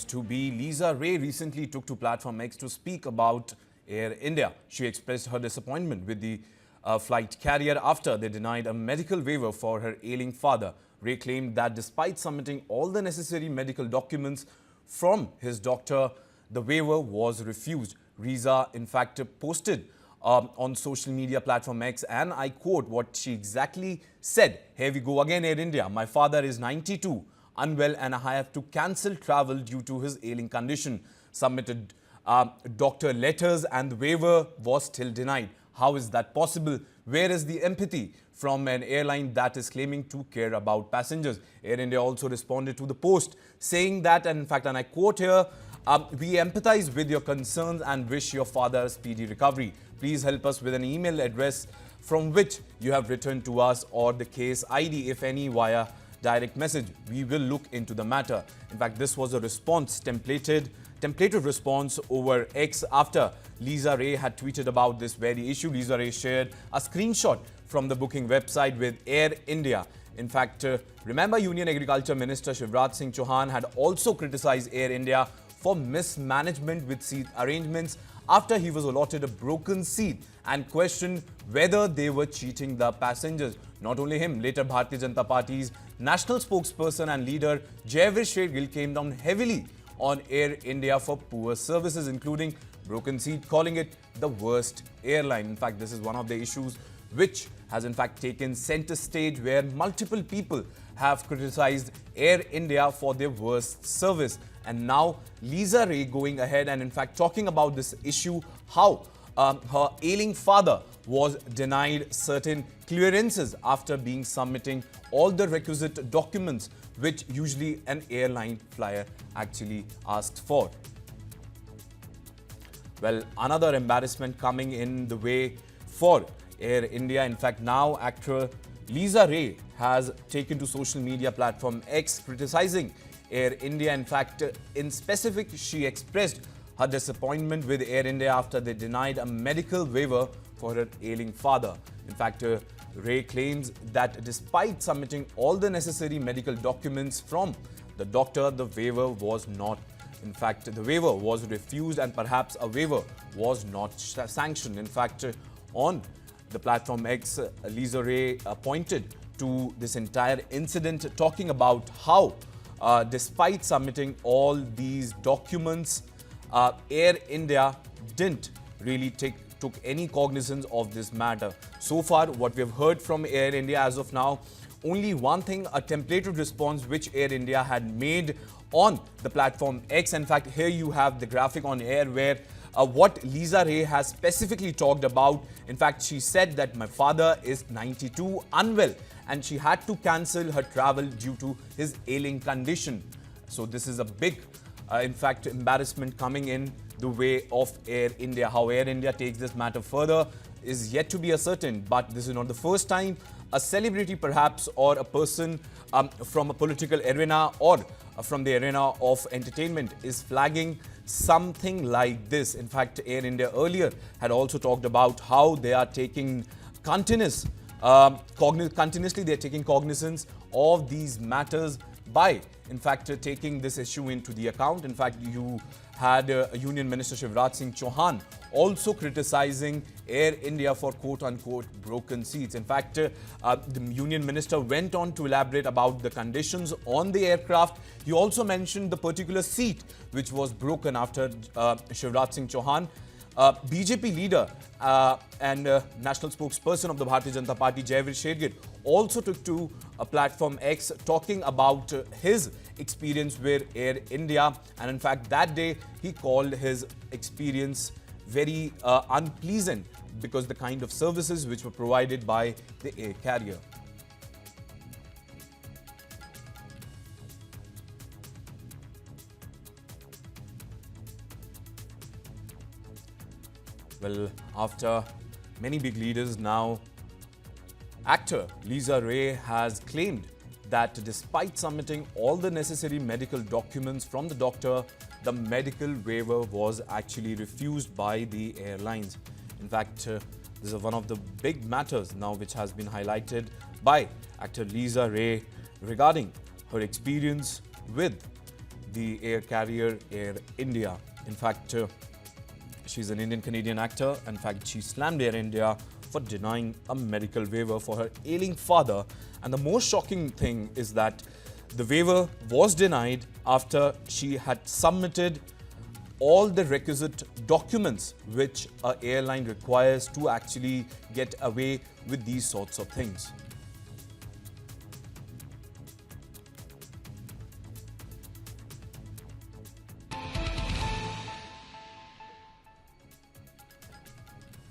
to be, Lisa Ray recently took to Platform X to speak about Air India. She expressed her disappointment with the flight carrier after they denied a medical waiver for her ailing father. Ray claimed that despite submitting all the necessary medical documents from his doctor, the waiver was refused. Riza, in fact, posted on social media platform X, and I quote what she exactly said. Here we go again, Air India. My father is 92, unwell, and I have to cancel travel due to his ailing condition. Submitted doctor letters and the waiver was still denied. How is that possible? Where is the empathy from an airline that is claiming to care about passengers? Air India also responded to the post saying that, and in fact, and I quote here, we empathize with your concerns and wish your father a speedy recovery. Please help us with an email address from which you have written to us or the case ID, if any, via direct message. We will look into the matter. In fact, this was a response, templated response over X after Lisa Ray had tweeted about this very issue. Lisa Ray shared a screenshot from the booking website with Air India. In fact, remember Union Agriculture Minister Shivraj Singh Chouhan had also criticized Air India for mismanagement with seat arrangements after he was allotted a broken seat and questioned whether they were cheating the passengers. Not only him, later Bharatiya Janata Party's national spokesperson and leader Jaiveer Shergill came down heavily on Air India for poor services, including broken seat, calling it the worst airline. In fact, this is one of the issues which has in fact taken center stage, where multiple people have criticized Air India for their worst service. And now Lisa Ray going ahead and in fact talking about this issue, how her ailing father was denied certain clearances after being submitting all the requisite documents which usually an airline flyer actually asked for. Well, another embarrassment coming in the way for Air India. In fact, now actor Lisa Ray has taken to social media platform X criticizing Air India. In fact, in specific, she expressed her disappointment with Air India after they denied a medical waiver for her ailing father. In fact, Ray claims that despite submitting all the necessary medical documents from the doctor, the waiver was not. In fact, the waiver was refused and perhaps a waiver was not sanctioned. In fact, on the platform X, Lisa Ray pointed to this entire incident, talking about how despite submitting all these documents, Air India didn't really took any cognizance of this matter. So far, what we have heard from Air India as of now, only one thing, a templated response which Air India had made on the platform X. In fact, here you have the graphic on air where what Lisa Ray has specifically talked about. In fact, she said that my father is 92, unwell, and she had to cancel her travel due to his ailing condition. So this is a big, in fact, embarrassment coming in the way of Air India. How Air India takes this matter further is yet to be ascertained, but this is not the first time a celebrity perhaps or a person from a political arena or from the arena of entertainment is flagging something like this. In fact, Air India earlier had also talked about how they are taking continuously they are taking cognizance of these matters by in fact taking this issue into the account. In fact, you had Union Minister Shivraj Singh Chouhan also criticizing Air India for quote-unquote broken seats. In fact, the Union Minister went on to elaborate about the conditions on the aircraft. He also mentioned the particular seat which was broken after Shivraj Singh Chouhan, BJP leader and national spokesperson of the Bharatiya Janata Party, Jaiveer Shergill, also took to a platform X talking about his experience with Air India. And in fact, that day he called his experience very unpleasant because the kind of services which were provided by the air carrier. Well, after many big leaders, now actor Lisa Ray has claimed that despite submitting all the necessary medical documents from the doctor, the medical waiver was actually refused by the airlines. In fact, this is one of the big matters now which has been highlighted by actor Lisa Ray regarding her experience with the air carrier Air India. In fact, she's an Indian-Canadian actor. In fact, she slammed Air India for denying a medical waiver for her ailing father. And the most shocking thing is that the waiver was denied after she had submitted all the requisite documents which an airline requires to actually get away with these sorts of things.